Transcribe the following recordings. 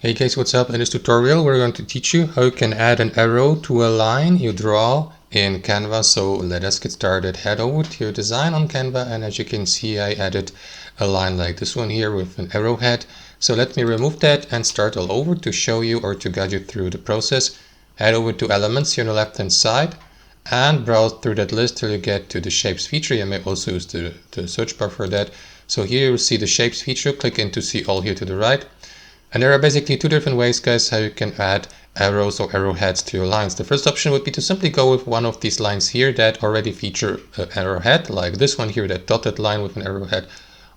Hey guys, what's up? In this tutorial we're going to teach you how you can add an arrow to a line you draw in Canva. So let us get started. Head over to your design on Canva, and as you can see I added a line like this one here with an arrowhead. So let me remove that and start all over to show you or to guide you through the process. Head over to elements here on the left hand side and browse through that list till you get to the shapes feature. You may also use the search bar for that. So here you see the shapes feature. Click into see all here to the right. And there are basically two different ways, guys, how you can add arrows or arrowheads to your lines. The first option would be to simply go with one of these lines here that already feature an arrowhead, like this one here, that dotted line with an arrowhead,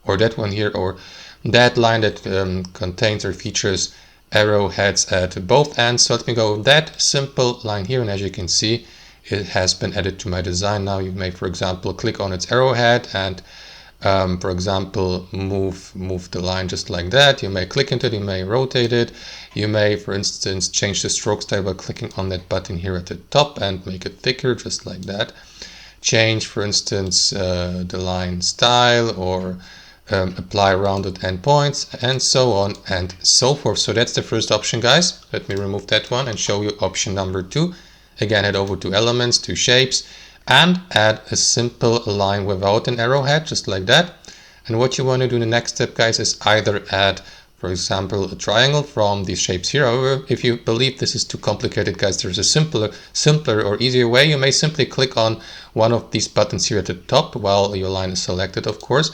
or that one here, or that line that contains or features arrowheads at both ends. So let me go with that simple line here, and as you can see, it has been added to my design. Now you may, for example, click on its arrowhead and for example, move the line just like that. You may click into it, you may rotate it. You may, for instance, change the stroke style by clicking on that button here at the top and make it thicker, just like that. Change, for instance, the line style, or apply rounded endpoints, and so on and so forth. So that's the first option, guys. Let me remove that one and show you option number 2. Again, head over to elements, to shapes, and add a simple line without an arrowhead, just like that. And what you want to do in the next step, guys, is either add, for example, a triangle from these shapes here. However, if you believe this is too complicated, guys, there's a simpler or easier way. You may simply click on one of these buttons here at the top while your line is selected, of course,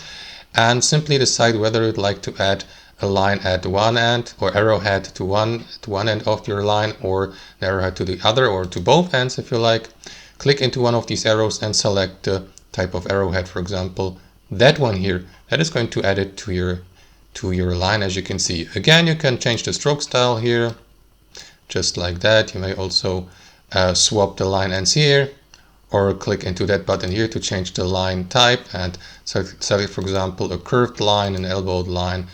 and simply decide whether you'd like to add a line at one end, or arrowhead to one end of your line, or an arrowhead to the other, or to both ends if you like. Click into one of these arrows and select the type of arrowhead, for example, that one here. That is going to add it to your line, as you can see. Again, you can change the stroke style here, just like that. You may also swap the line ends here, or click into that button here to change the line type and select, for example, a curved line, an elbowed line,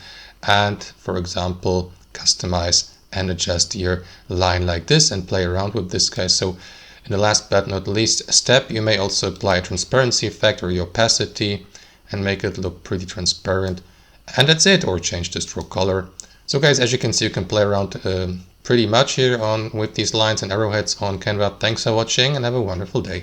and, for example, customize and adjust your line like this and play around with this, guys. So in the last but not least step, you may also apply a transparency effect or opacity and make it look pretty transparent. And that's it, or change the stroke color. So guys, as you can see, you can play around pretty much here with these lines and arrowheads on Canva. Thanks for watching and have a wonderful day.